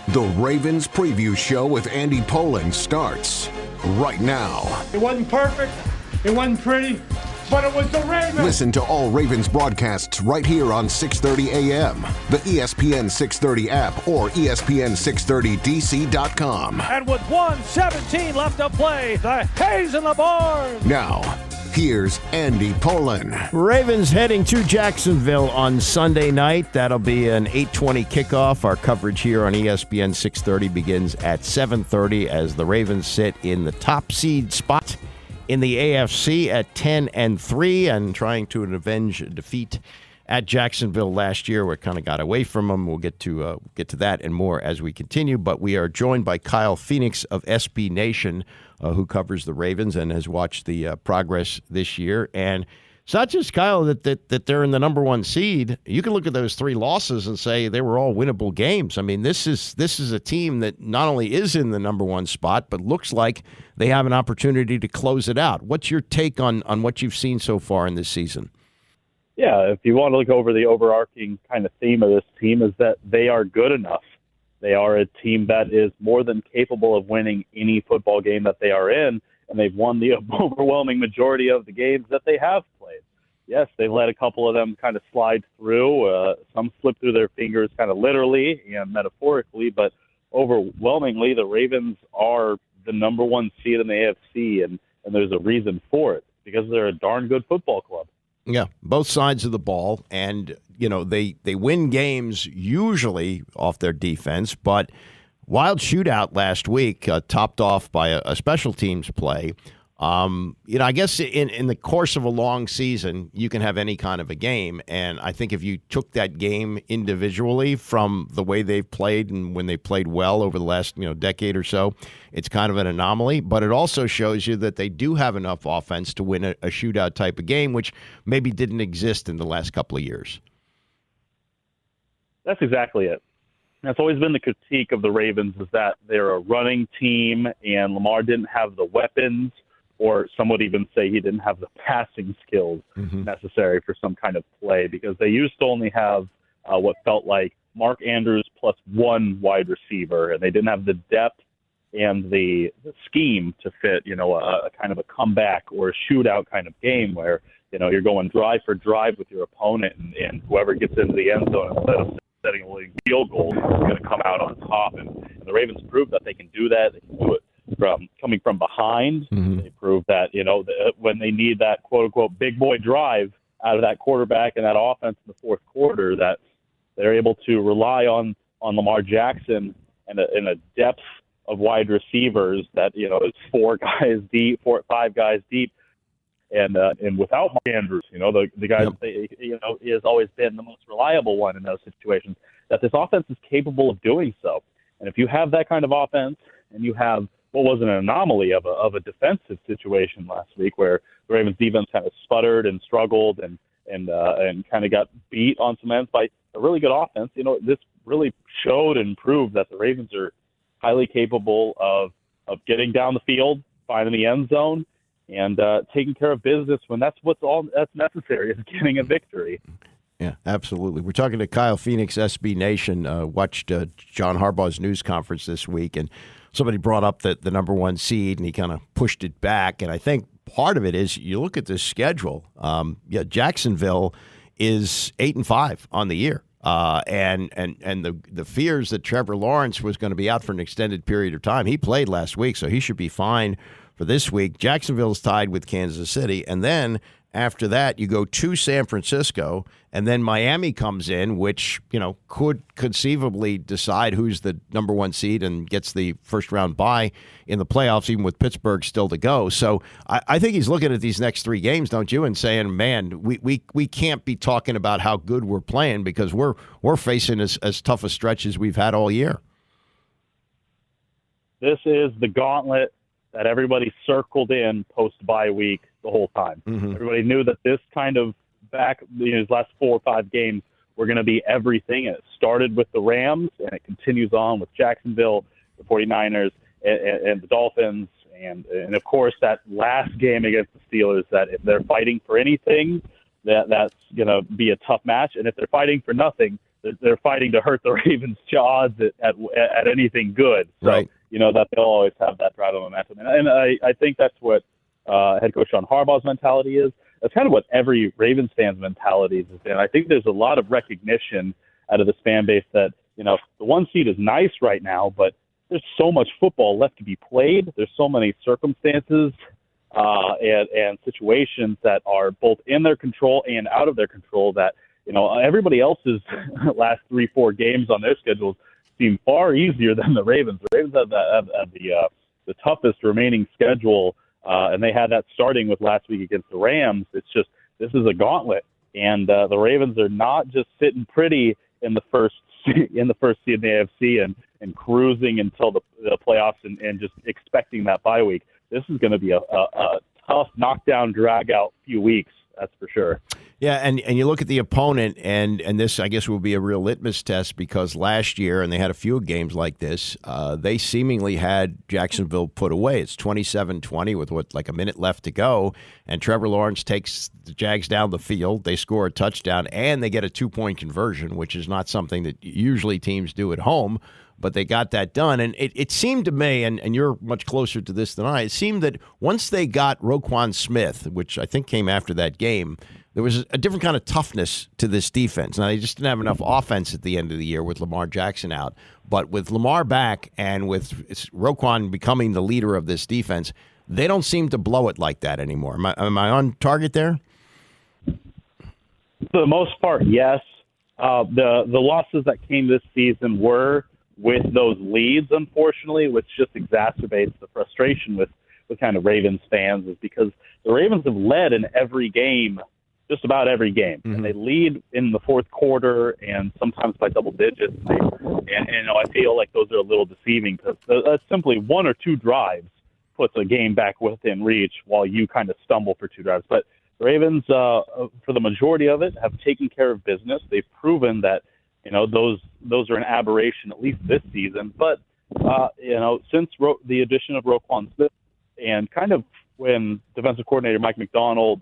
The Ravens Preview Show with Andy Pollin starts right now. It wasn't perfect, it wasn't pretty, but it was the Ravens. Listen to all Ravens broadcasts right here on 6:30 a.m., the ESPN 630 app, or ESPN630DC.com. And with 1:17 left to play, the Hayes in the barn. Now, here's Andy Pollin. Ravens heading to Jacksonville on Sunday night. That'll be an 8:20 kickoff. Our coverage here on ESPN 630 begins at 7:30 as the Ravens sit in the top seed spot in the AFC at 10-3 and trying to avenge a defeat at Jacksonville last year. We kind of got away from them. We'll get to that and more as we continue. But we are joined by Kyle Phoenix of SB Nation, who covers the Ravens and has watched the progress this year. And it's not just, Kyle, that they're in the number one seed. You can look at those three losses and say they were all winnable games. I mean, this is a team that not only is in the number one spot, but looks like they have an opportunity to close it out. What's your take on what you've seen so far in this season? Yeah, if you want to look over the overarching kind of theme of this team, is that they are good enough. They are a team that is more than capable of winning any football game that they are in, and they've won the overwhelming majority of the games that they have played. Yes, they let a couple of them kind of slide through. Some slip through their fingers kind of literally and metaphorically, but overwhelmingly the Ravens are the number one seed in the AFC, and there's a reason for it, because they're a darn good football club. Yeah, both sides of the ball, and they win games usually off their defense, but wild shootout last week, topped off by a special teams play. I guess in the course of a long season, you can have any kind of a game, and I think if you took that game individually from the way they've played and when they played well over the last decade or so, it's kind of an anomaly. But it also shows you that they do have enough offense to win a shootout type of game, which maybe didn't exist in the last couple of years. That's exactly it. That's always been the critique of the Ravens, is that they're a running team and Lamar didn't have the weapons, or some would even say he didn't have the passing skills necessary for some kind of play, because they used to only have what felt like Mark Andrews plus one wide receiver, and they didn't have the depth and the scheme to fit, a kind of a comeback or a shootout kind of game where, you're going drive for drive with your opponent, and whoever gets into the end zone instead of setting a winning field goal is going to come out on top. And the Ravens proved that they can do that. They can do it from coming from behind. They proved that, when they need that quote-unquote big boy drive out of that quarterback and that offense in the fourth quarter, that they're able to rely on Lamar Jackson and a depth of wide receivers that, is 4 guys deep, 4 or 5 guys deep. And without Mark Andrews, the guy that he has always been the most reliable one in those situations, that this offense is capable of doing so. And if you have that kind of offense, and you have what was an anomaly of a defensive situation last week, where the Ravens defense kind of sputtered and struggled and kind of got beat on some ends by a really good offense, this really showed and proved that the Ravens are highly capable of getting down the field, finding the end zone, and taking care of business when that's necessary, is getting a victory. Yeah, absolutely. We're talking to Kyle Phoenix, SB Nation. Watched John Harbaugh's news conference this week, and somebody brought up the number one seed, and he kind of pushed it back. And I think part of it is you look at this schedule. Jacksonville is 8-5 on the year. And the fears that Trevor Lawrence was going to be out for an extended period of time. He played last week, so he should be fine for this week. Jacksonville's tied with Kansas City, and then after that you go to San Francisco, and then Miami comes in, which could conceivably decide who's the number one seed and gets the first round bye in the playoffs, even with Pittsburgh still to go. So I think he's looking at these next 3 games, don't you, and saying, man, we can't be talking about how good we're playing, because we're facing as tough a stretch as we've had all year. This is the gauntlet that everybody circled in post-bye week the whole time. Everybody knew that this kind of these last 4 or 5 games were going to be everything. And it started with the Rams, and it continues on with Jacksonville, the 49ers, and the Dolphins, and of course that last game against the Steelers, that if they're fighting for anything, that's going to be a tough match. And if they're fighting for nothing, they're fighting to hurt the Ravens' jaws at anything good. So, right. That they'll always have that drive of momentum. And I think that's what head coach John Harbaugh's mentality is. That's kind of what every Ravens fan's mentality has been. I think there's a lot of recognition out of this fan base that, the 1 seed is nice right now, but there's so much football left to be played. There's so many circumstances and situations that are both in their control and out of their control that, everybody else's last 3-4 games on their schedules seem far easier than the Ravens. The Ravens have the toughest remaining schedule, and they had that starting with last week against the Rams. It's just, this is a gauntlet, and the Ravens are not just sitting pretty in the first seed in the AFC and cruising until the playoffs and just expecting that bye week. This is going to be a tough knockdown, drag out few weeks. That's for sure. Yeah, and you look at the opponent, and this, I guess, will be a real litmus test because last year, and they had a few games like this, they seemingly had Jacksonville put away. It's 27-20 with, like a minute left to go, and Trevor Lawrence takes the Jags down the field. They score a touchdown, and they get a 2-point conversion, which is not something that usually teams do at home, but they got that done. And it seemed to me, and you're much closer to this than I, it seemed that once they got Roquan Smith, which I think came after that game, there was a different kind of toughness to this defense. Now, they just didn't have enough offense at the end of the year with Lamar Jackson out. But with Lamar back and with Roquan becoming the leader of this defense, they don't seem to blow it like that anymore. Am I on target there? For the most part, yes. The losses that came this season were with those leads, unfortunately, which just exacerbates the frustration with kind of Ravens fans, is because the Ravens have led in every game, just about every game. Mm-hmm. And they lead in the fourth quarter and sometimes by double digits. And I feel like those are a little deceiving because that's simply 1 or 2 drives puts a game back within reach while you kind of stumble for 2 drives. But the Ravens, for the majority of it, have taken care of business. They've proven that, those are an aberration, at least this season. But, since the addition of Roquan Smith and kind of when defensive coordinator Mike McDonald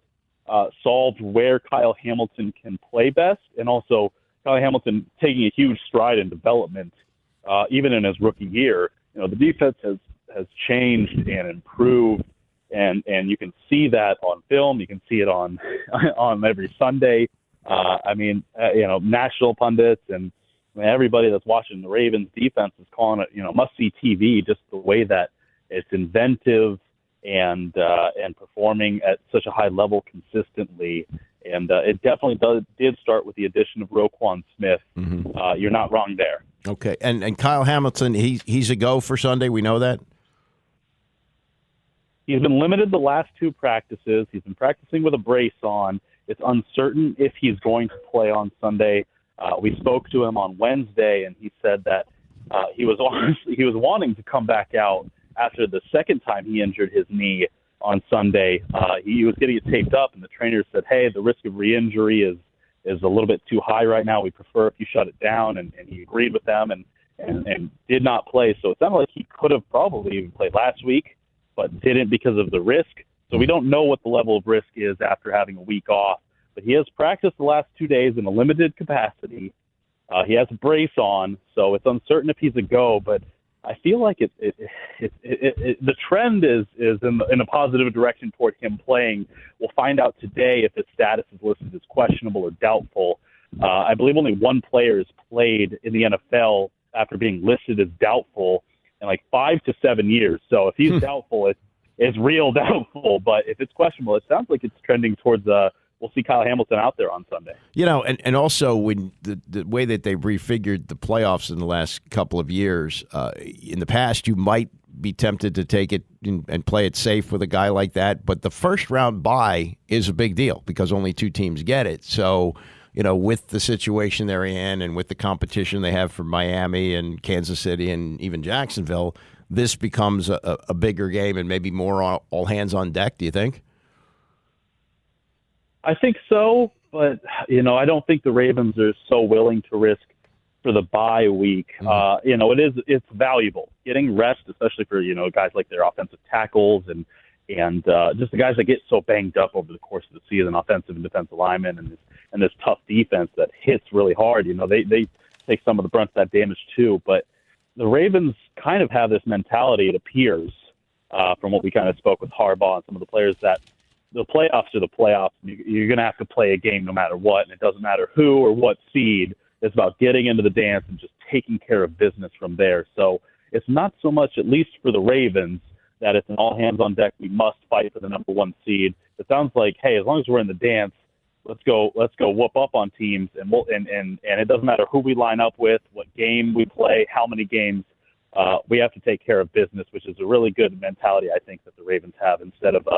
solved where Kyle Hamilton can play best, and also Kyle Hamilton taking a huge stride in development, even in his rookie year, the defense has changed and improved, and you can see that on film. You can see it on every Sunday. National pundits and everybody that's watching the Ravens defense is calling it, must-see TV, just the way that it's inventive and performing at such a high level consistently. And it definitely did start with the addition of Roquan Smith. Mm-hmm. You're not wrong there. Okay. And Kyle Hamilton, he's a go for Sunday. We know that. He's been limited the last 2 practices. He's been practicing with a brace on. It's uncertain if he's going to play on Sunday. We spoke to him on Wednesday, and he said that he was wanting to come back out after the second time he injured his knee on Sunday. He was getting it taped up, and the trainer said, "Hey, the risk of re-injury is a little bit too high right now. We prefer if you shut it down." And he agreed with them and did not play. So it sounded like he could have probably even played last week, but didn't because of the risk. So we don't know what the level of risk is after having a week off. But he has practiced the last 2 days in a limited capacity. He has a brace on, so it's uncertain if he's a go. But I feel like the trend is in a positive direction toward him playing. We'll find out today if his status is listed as questionable or doubtful. I believe only 1 player has played in the NFL after being listed as doubtful in like 5 to 7 years. So if he's doubtful, it's real doubtful. But if it's questionable, it sounds like it's trending towards we'll see Kyle Hamilton out there on Sunday. And also when the way that they've refigured the playoffs in the last couple of years, in the past you might be tempted to take it and play it safe with a guy like that. But the first round bye is a big deal because only 2 teams get it. So, with the situation they're in and with the competition they have from Miami and Kansas City and even Jacksonville, this becomes a bigger game and maybe more all hands on deck, do you think? I think so, but, I don't think the Ravens are so willing to risk for the bye week. Mm-hmm. It's valuable. Getting rest, especially for, guys like their offensive tackles and and just the guys that get so banged up over the course of the season, offensive and defensive linemen, and this tough defense that hits really hard. They take some of the brunt of that damage too. But the Ravens kind of have this mentality, it appears, from what we kind of spoke with Harbaugh and some of the players, that the playoffs are the playoffs. You're going to have to play a game no matter what, and it doesn't matter who or what seed. It's about getting into the dance and just taking care of business from there. So it's not so much, at least for the Ravens, that it's an all hands on deck. We must fight for the number one seed. It sounds like, hey, as long as we're in the dance, let's go whoop up on teams, and it doesn't matter who we line up with, what game we play, how many games. We have to take care of business, which is a really good mentality, I think, that the Ravens have, instead of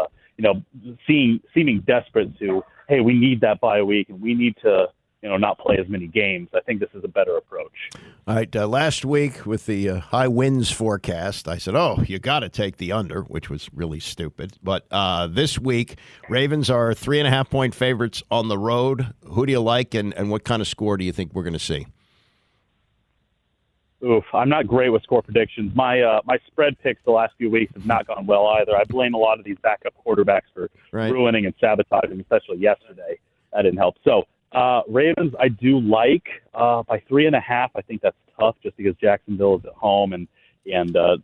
seeming desperate to, hey, we need that bye week and we need to not play as many games. I think this is a better approach. All right, last week with the high winds forecast, I said, you got to take the under, which was really stupid. But this week, Ravens are 3.5-point favorites on the road. Who do you like, and what kind of score do you think we're going to see? Oof, I'm not great with score predictions. My spread picks the last few weeks have not gone well either. I blame a lot of these backup quarterbacks for ruining and sabotaging, especially yesterday. That didn't help. So Ravens, I do like by 3.5. I think that's tough just because Jacksonville is at home and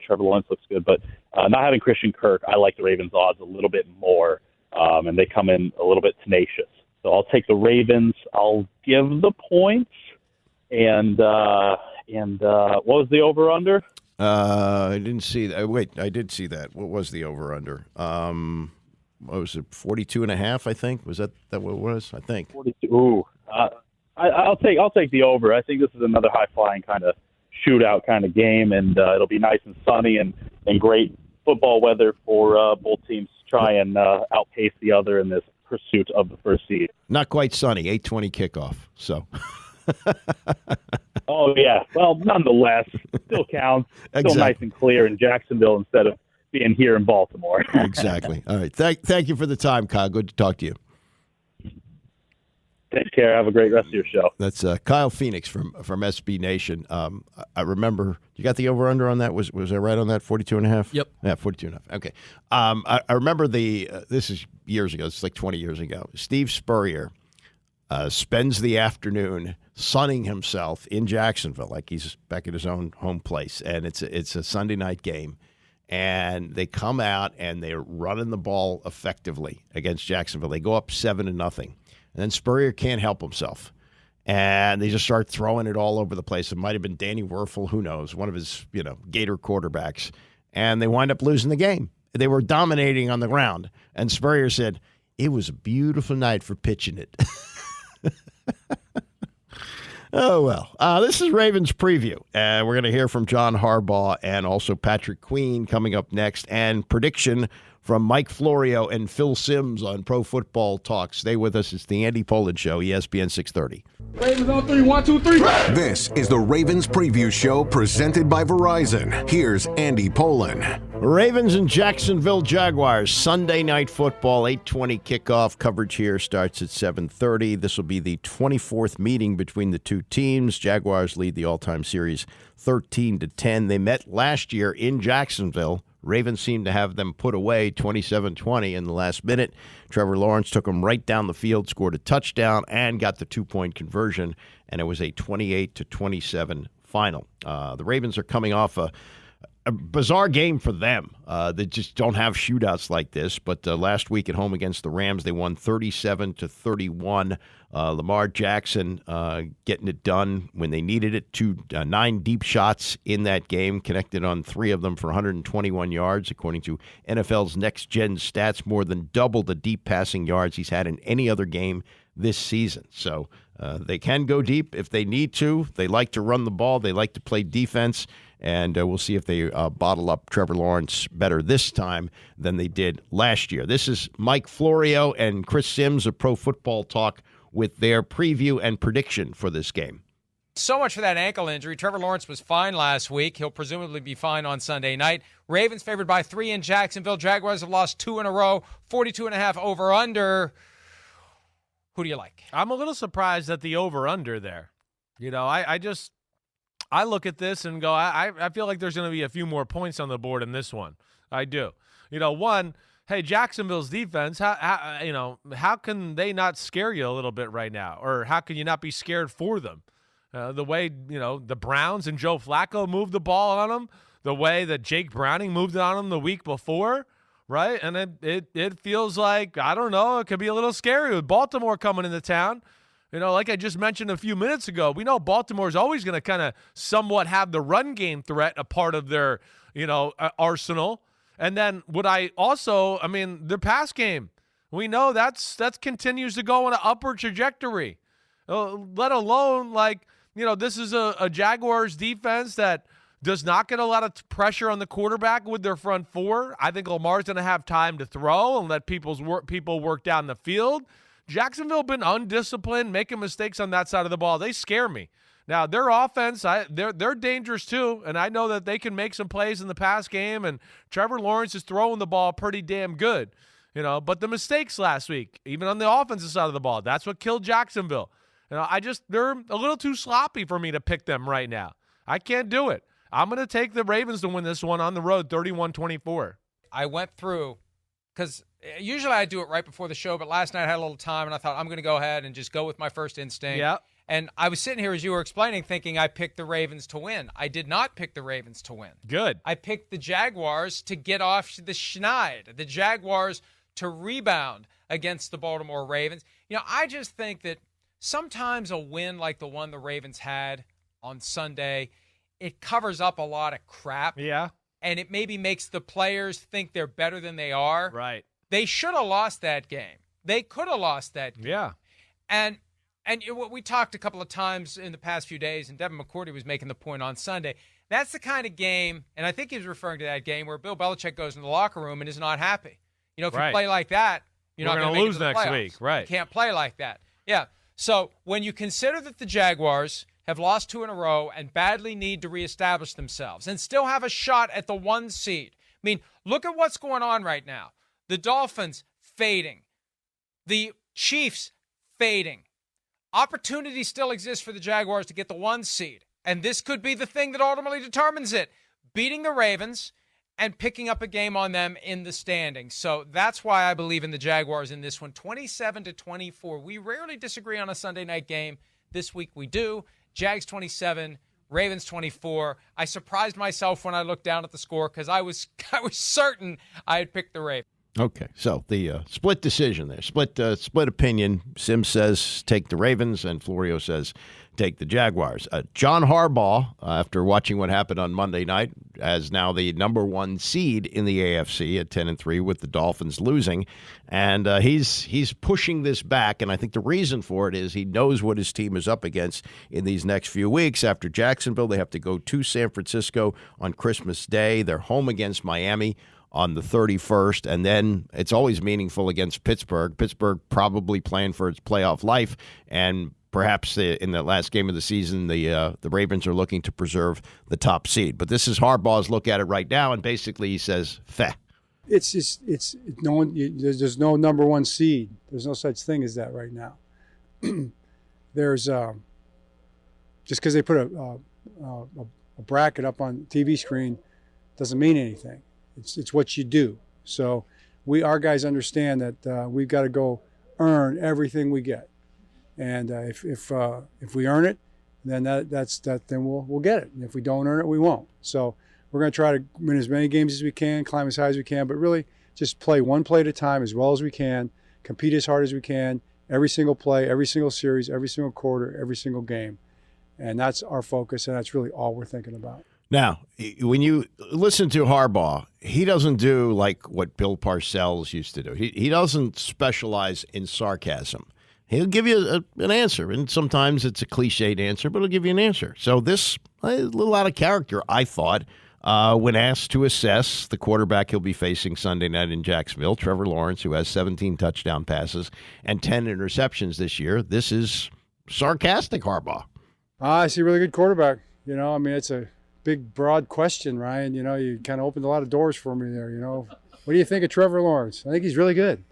Trevor Lawrence looks good. But not having Christian Kirk, I like the Ravens odds a little bit more, and they come in a little bit tenacious. So I'll take the Ravens. I'll give the points. And what was the over-under? I didn't see that. Wait, I did see that. What was the over-under? What was it, 42.5, I think? Was that what it was? I think. 42. Ooh. I'll take the over. I think this is another high-flying kind of shootout kind of game, and it'll be nice and sunny and great football weather for both teams to try and outpace the other in this pursuit of the first seed. Not quite sunny, 8:20 kickoff, so... Oh, yeah. Well, nonetheless, still counts. Still nice and clear in Jacksonville instead of being here in Baltimore. Exactly. All right. Thank you for the time, Kyle. Good to talk to you. Take care. Have a great rest of your show. That's Kyle Phoenix from SB Nation. I remember, you got the over-under on that? Was I right on that, 42.5? Yep. Yeah, 42.5. Okay. I remember this is years ago. It's like 20 years ago. Steve Spurrier spends the afternoon sunning himself in Jacksonville, like he's back at his own home place, and it's a Sunday night game, and they come out and they're running the ball effectively against Jacksonville. They go up 7-0, and then Spurrier can't help himself, and they just start throwing it all over the place. It might have been Danny Werfel, who knows, one of his Gator quarterbacks, and they wind up losing the game. They were dominating on the ground, and Spurrier said, "It was a beautiful night for pitching it." Oh, well, this is Ravens Preview, and we're going to hear from John Harbaugh and also Patrick Queen coming up next, and prediction from Mike Florio and Phil Simms on Pro Football Talk. Stay with us. It's the Andy Pollin Show, ESPN 630. Ravens on 3, 1, 2, 3. This is the Ravens Preview Show presented by Verizon. Here's Andy Pollin. Ravens and Jacksonville Jaguars, Sunday Night Football, 8:20 kickoff. Coverage here starts at 7:30. This will be the 24th meeting between the two teams. Jaguars lead the all-time series 13-10. They met last year in Jacksonville. Ravens seemed to have them put away 27-20 in the last minute. Trevor Lawrence took them right down the field, scored a touchdown, and got the two-point conversion, and it was a 28-27 final. The Ravens are coming off a bizarre game for them. They just don't have shootouts like this. But last week at home against the Rams, they won 37-31. Lamar Jackson getting it done when they needed it. 9 deep shots in that game, connected on 3 of them for 121 yards, according to NFL's Next Gen Stats, more than double the deep passing yards he's had in any other game this season. So they can go deep if they need to. They like to run the ball. They like to play defense. And we'll see if they bottle up Trevor Lawrence better this time than they did last year. This is Mike Florio and Chris Simms of Pro Football Talk with their preview and prediction for this game. So much for that ankle injury. Trevor Lawrence was fine last week. He'll presumably be fine on Sunday night. Ravens favored by 3 in Jacksonville. Jaguars have lost 2 in a row. 42.5 over-under. Who do you like? I'm a little surprised at the over-under there. I look at this and go, I feel like there's going to be a few more points on the board in this one. I do. One, hey, Jacksonville's defense, how can they not scare you a little bit right now? Or how can you not be scared for them? The way, the Browns and Joe Flacco moved the ball on them, the way that Jake Browning moved it on them the week before, right? And it feels like, I don't know, it could be a little scary with Baltimore coming into town. Like I just mentioned a few minutes ago, we know Baltimore's always going to kind of somewhat have the run game threat a part of their, arsenal. And then their pass game, we know that continues to go on an upward trajectory, let alone this is a Jaguars defense that does not get a lot of pressure on the quarterback with their front four. I think Lamar's going to have time to throw and let people work down the field. Jacksonville been undisciplined, making mistakes on that side of the ball. They scare me. Now, their offense, they're dangerous too, and I know that they can make some plays in the pass game, and Trevor Lawrence is throwing the ball pretty damn good. But the mistakes last week, even on the offensive side of the ball, that's what killed Jacksonville. They're a little too sloppy for me to pick them right now. I can't do it. I'm going to take the Ravens to win this one on the road, 31-24. I went through, because usually I do it right before the show, but last night I had a little time, and I thought I'm going to go ahead and just go with my first instinct. Yeah. And I was sitting here as you were explaining, thinking I picked the Ravens to win. I did not pick the Ravens to win. Good. I picked the Jaguars to get off the schneid, the Jaguars to rebound against the Baltimore Ravens. I just think that sometimes a win like the one the Ravens had on Sunday, it covers up a lot of crap. Yeah. And it maybe makes the players think they're better than they are. Right. They should have lost that game. They could have lost that game. Yeah. And we talked a couple of times in the past few days, and Devin McCourty was making the point on Sunday. That's the kind of game, and I think he was referring to that game, where Bill Belichick goes in the locker room and is not happy. If you play like that, you're not going to lose next week. Right. You can't play like that. Yeah. So when you consider that the Jaguars have lost 2 in a row and badly need to reestablish themselves and still have a shot at the 1 seed. I mean, look at what's going on right now. The Dolphins fading. The Chiefs fading. Opportunity still exists for the Jaguars to get the 1 seed. And this could be the thing that ultimately determines it. Beating the Ravens and picking up a game on them in the standings. So that's why I believe in the Jaguars in this one. 27-24. We rarely disagree on a Sunday night game. This week we do. Jags 27, Ravens 24. I surprised myself when I looked down at the score because I was certain I had picked the Ravens. Okay, so the split decision there, split opinion. Sim says take the Ravens, and Florio says take the Jaguars. John Harbaugh, after watching what happened on Monday night, as now the number 1 seed in the AFC at 10-3 with the Dolphins losing, and he's pushing this back. And I think the reason for it is he knows what his team is up against in these next few weeks. After Jacksonville, they have to go to San Francisco on Christmas Day. They're home against Miami on the 31st, and then it's always meaningful against Pittsburgh. Pittsburgh probably playing for its playoff life, and perhaps in the last game of the season, the Ravens are looking to preserve the top seed. But this is Harbaugh's look at it right now, and basically he says, "Feh." It's no one. There's no number 1 seed. There's no such thing as that right now. There's just because they put a bracket up on the TV screen doesn't mean anything. It's what you do. So our guys understand that we've got to go earn everything we get, and if we earn it, then then we'll get it. And if we don't earn it, we won't. So we're going to try to win as many games as we can, climb as high as we can, but really just play one play at a time as well as we can, compete as hard as we can, every single play, every single series, every single quarter, every single game, and that's our focus, and that's really all we're thinking about. Now, when you listen to Harbaugh, he doesn't do like what Bill Parcells used to do. He doesn't specialize in sarcasm. He'll give you an answer, and sometimes it's a cliched answer, but he'll give you an answer. So this, a little out of character, I thought, when asked to assess the quarterback he'll be facing Sunday night in Jacksonville, Trevor Lawrence, who has 17 touchdown passes and 10 interceptions this year. This is sarcastic Harbaugh. I see a really good quarterback. It's a big, broad question, Ryan. You kind of opened a lot of doors for me there. What do you think of Trevor Lawrence? I think he's really good.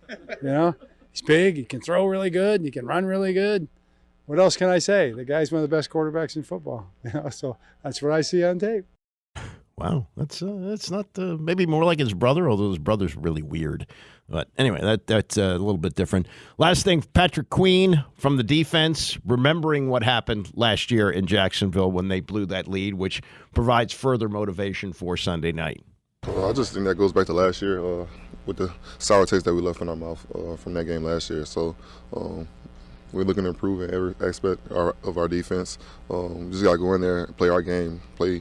He's big. He can throw really good. He can run really good. What else can I say? The guy's one of the best quarterbacks in football. So that's what I see on tape. Wow, that's not maybe more like his brother, although his brother's really weird. But anyway, that's a little bit different. Last thing, Patrick Queen from the defense, remembering what happened last year in Jacksonville when they blew that lead, which provides further motivation for Sunday night. I just think that goes back to last year with the sour taste that we left in our mouth from that game last year. So we're looking to improve in every aspect of our defense. Just got to go in there, play our game, play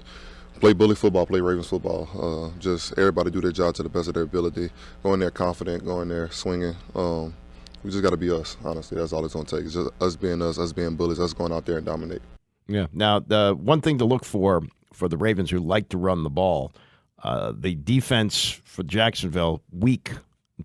bully football, play Ravens football. Just everybody do their job to the best of their ability. Go in there confident, go in there swinging. We just got to be us, honestly. That's all it's going to take. It's just us being bullies, us going out there and dominate. Yeah. Now, the one thing to look for the Ravens who like to run the ball, the defense for Jacksonville, weak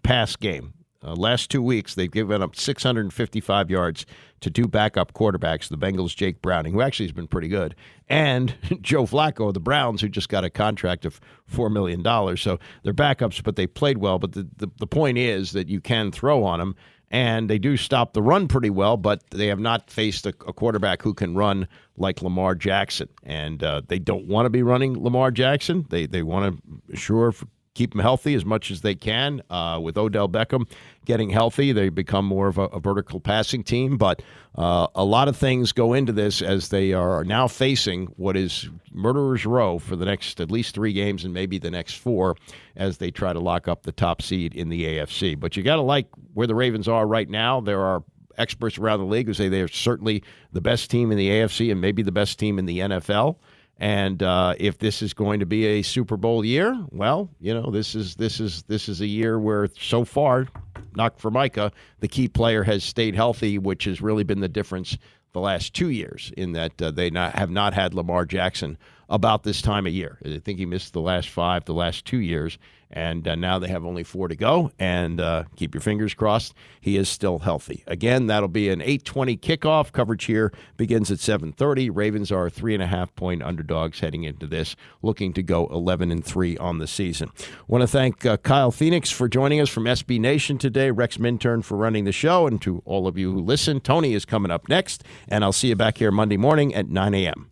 pass game. Last 2 weeks, they've given up 655 yards to two backup quarterbacks, the Bengals' Jake Browning, who actually has been pretty good, and Joe Flacco of the Browns, who just got a contract of $4 million. So they're backups, but they played well. But the point is that you can throw on them, and they do stop the run pretty well, but they have not faced a quarterback who can run like Lamar Jackson. And they don't want to be running Lamar Jackson. They want to keep him healthy as much as they can. With Odell Beckham getting healthy, they become more of a vertical passing team. But a lot of things go into this as they are now facing what is murderer's row for the next at least 3 games and maybe the next 4 as they try to lock up the top seed in the AFC. But you got to like where the Ravens are right now. There are experts around the league who say they're certainly the best team in the AFC and maybe the best team in the NFL. And if this is going to be a Super Bowl year, well, this is a year where so far, not for Micah, the key player has stayed healthy, which has really been the difference the last 2 years in that they have not had Lamar Jackson about this time of year. I think he missed the last 2 years, and now they have only 4 to go, and keep your fingers crossed, he is still healthy. Again, that'll be an 8:20 kickoff. Coverage here begins at 7:30. Ravens are 3.5-point underdogs heading into this, looking to go 11-3 on the season. Want to thank Kyle Phoenix for joining us from SB Nation today, Rex Minturn for running the show, and to all of you who listen, Tony is coming up next, and I'll see you back here Monday morning at 9 a.m.